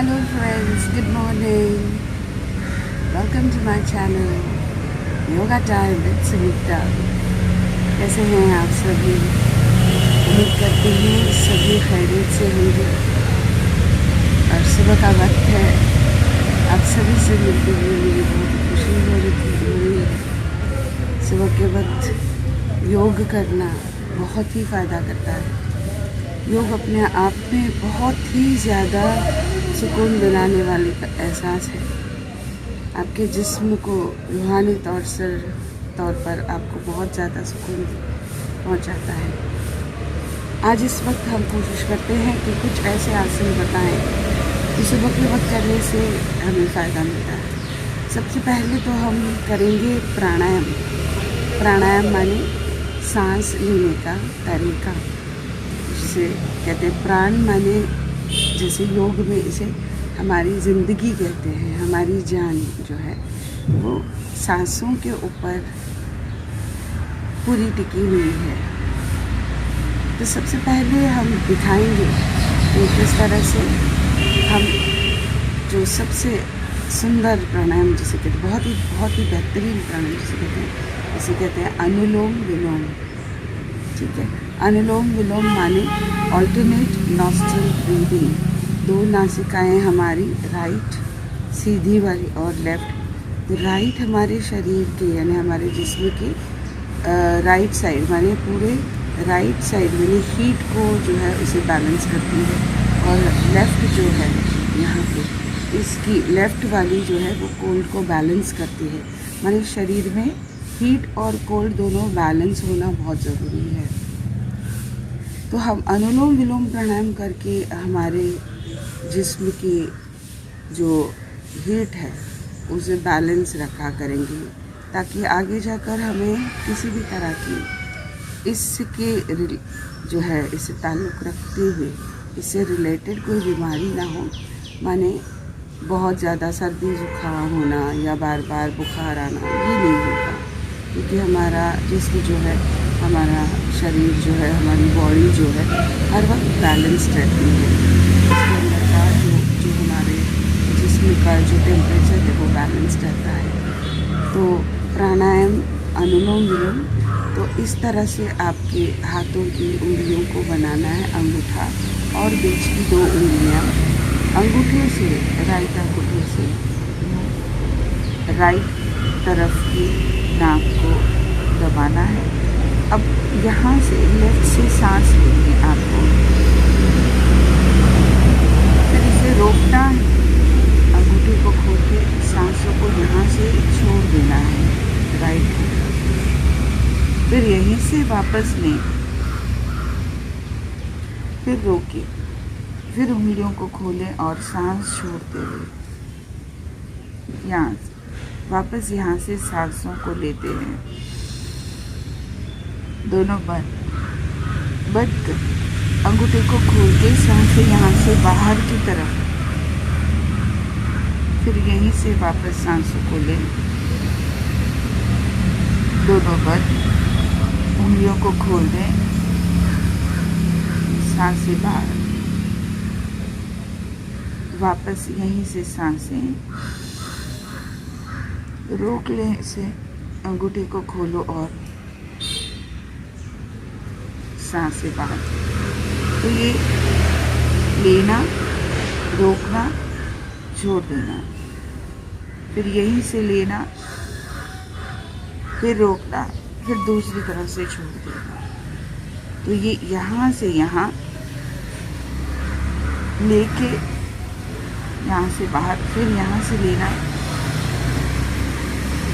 Hello friends, good morning. Welcome to my channel Yoga Time with Sunita. कैसे हैं आप सभी? उम्मीद करती हूँ सभी खैरियत से होंगे। और सुबह का वक्त है, आप सभी से मिलते हुए मुझे बहुत खुशी हो रही है। सुबह के वक्त योग करना बहुत ही फ़ायदा करता है। योग अपने आप में बहुत ही ज़्यादा सुकून दिलाने वाली एहसास है। आपके जिस्म को रूहानी तौर पर आपको बहुत ज़्यादा सुकून पहुंचाता है। आज इस वक्त हम कोशिश करते हैं कि कुछ ऐसे आसन बताएं कि सुबह के वक्त करने से हमें फ़ायदा मिलता है। सबसे पहले तो हम करेंगे प्राणायाम। प्राणायाम माने सांस लेने का तरीका, जिसे कहते हैं प्राण माने, जैसे योग में इसे हमारी ज़िंदगी कहते हैं। हमारी जान जो है वो सांसों के ऊपर पूरी टिकी हुई है। तो सबसे पहले हम दिखाएंगे कि किस तरह से हम जो सबसे सुंदर प्राणायाम जिसे कहते हैं, बहुत ही बेहतरीन प्राणायाम जिसे कहते हैं अनुलोम विलोम। ठीक है, अनुलोम विलोम माने ऑल्टरनेट नॉस्ट्रल ब्रीदिंग। दो नासिकाएं हमारी, राइट सीधी वाली और लेफ्ट। तो राइट हमारे शरीर के यानी हमारे जिस्म की राइट साइड माने पूरे राइट साइड माने हीट को जो है उसे बैलेंस करती है, और लेफ़्ट जो है यहाँ पे इसकी लेफ़्ट वाली जो है वो कोल्ड को बैलेंस करती है। माने शरीर में हीट और कोल्ड दोनों बैलेंस होना बहुत ज़रूरी है। तो हम अनुलोम विलोम प्राणायाम करके हमारे जिस्म की जो हीट है उसे बैलेंस रखा करेंगे, ताकि आगे जाकर हमें किसी भी तरह की इसके जो है इससे ताल्लुक़ रखते हुए इससे रिलेटेड कोई बीमारी ना हो। माने बहुत ज़्यादा सर्दी जुकाम होना या बार बार बुखार आना, ये नहीं होगा, क्योंकि हमारा जिस्म जो है, हमारा शरीर जो है, हमारी बॉडी जो है हर वक्त बैलेंस्ड रहती है। उसके अंदर का जो हमारे जिस्म का जो टेम्परेचर है वो बैलेंस्ड रहता है। तो प्राणायाम अनुलोम विलोम, तो इस तरह से आपके हाथों की उंगलियों को बनाना है, अंगूठा और बीच की दो उंगलियां। अंगूठे से, राइट अंगूठे से राइट तरफ की नाक को दबाना है। अब यहाँ से लेफ्ट से सांस लेनी है आपको, फिर इसे रोकना है, अंगूठे को खोल के सांसों को यहाँ से छोड़ देना है राइट की तरफ। फिर यहीं से वापस लें, फिर रोके, फिर उंगलियों को खोलें और सांस छोड़ते हुए यहाँ से वापस यहाँ से सांसों को लेते हैं। दोनों बंद कर अंगूठे को खोल के सांसें यहाँ से बाहर की तरफ, फिर यहीं से वापस सांसों को लें। दोनों बंद, उंगलियों को खोल दें, सांसें बाहर, वापस यहीं से सांसें रोक लें। इसे अंगूठे को खोलो और सांसें बाहर। तो ये लेना, रोकना, छोड़ देना, फिर यहीं से लेना, फिर रोकना, फिर दूसरी तरफ से छोड़ देना। तो ये यहाँ से यहाँ लेके यहाँ से बाहर, फिर यहाँ से लेना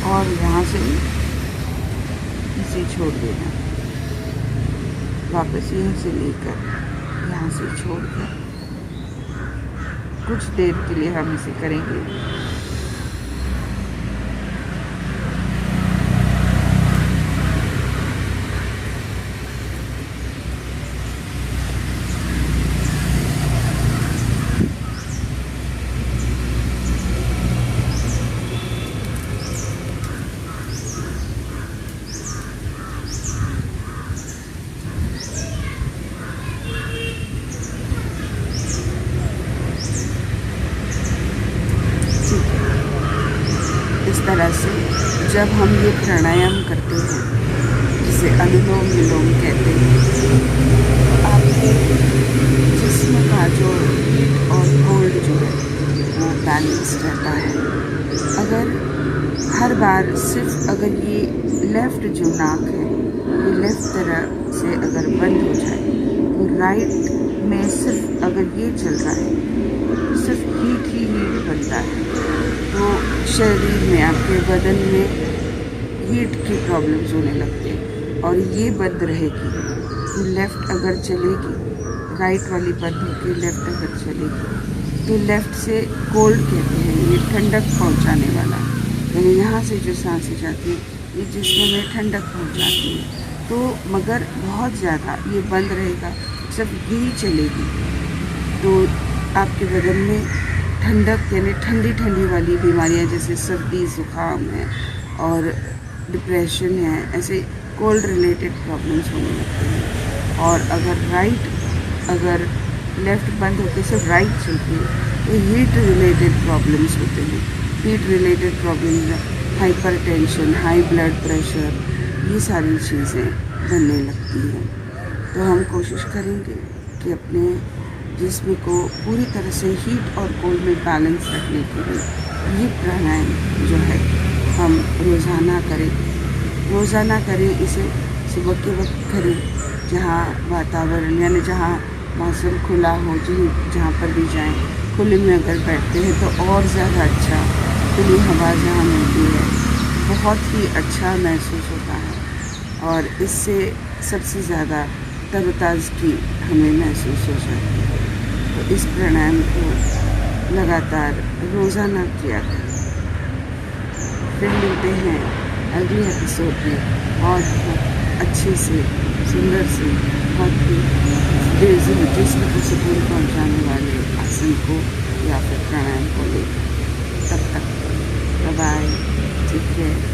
और यहाँ से इसे छोड़ देना, वापस यहीं से लेकर यहाँ से छोड़कर कुछ देर के लिए हम इसे करेंगे। जब हम ये प्राणायाम करते हैं, जिसे अनुलोम विलोम कहते हैं, तो आपके जिस्म का जो हीट और कोल्ड जो है वो बैलेंस रहता है। अगर हर बार सिर्फ अगर ये लेफ़्ट जो नाक है ये लेफ़्ट तरफ से अगर बंद हो जाए, तो राइट में सिर्फ अगर ये चल रहा है, सिर्फ हीट ही हीट बनता है, तो शरीर में आपके बदन में हीट की प्रॉब्लम्स होने लगते हैं। और ये बंद रहेगी तो लेफ़्ट अगर चलेगी, राइट वाली बंद होकर लेफ़्ट अगर चलेगी, तो लेफ़्ट से कोल्ड कहते हैं, ये ठंडक पहुंचाने वाला, यानी यहाँ से जो सांसें जाती हैं ये जिस्म में ठंडक पहुंचाती है। तो मगर बहुत ज़्यादा ये बंद रहेगा, सिर्फ यही चलेगी, तो आपके बदन में ठंडक यानी ठंडी ठंडी वाली बीमारियां जैसे सर्दी ज़ुकाम है और डिप्रेशन है, ऐसे कोल्ड रिलेटेड प्रॉब्लम्स होने लगते हैं। और अगर लेफ़्ट बंद होकर सिर्फ राइट चलती है तो हीट रिलेटेड प्रॉब्लम्स होते हैं। Heat related problems, hypertension, high blood pressure, ये सारी चीज़ें बनने लगती हैं। तो हम कोशिश करेंगे कि अपने जिस्म को पूरी तरह से हीट और कोल्ड में बैलेंस रखने के लिए ये प्राणायाम जो है हम रोज़ाना करें। इसे सुबह के वक्त करें जहाँ वातावरण यानी जहाँ मौसम खुला हो, जहाँ पर भी जाएं, खुले में अगर बैठते हैं तो और ज़्यादा अच्छा, खुली हवा जहाँ मिलती है बहुत ही अच्छा महसूस होता है और इससे सबसे ज़्यादा तरोताज़गी हमें महसूस हो जाती है। तो इस प्राणायाम को लगातार रोज़ाना किया करें। फिर मिलते हैं अगले एपिसोड में और बहुत अच्छे से, सुंदर से, बहुत ही जिस्म को सुकून पहुंचाने वाले आसन को या फिर प्राणायाम को लेकर। तब तक बाय, टेक केयर।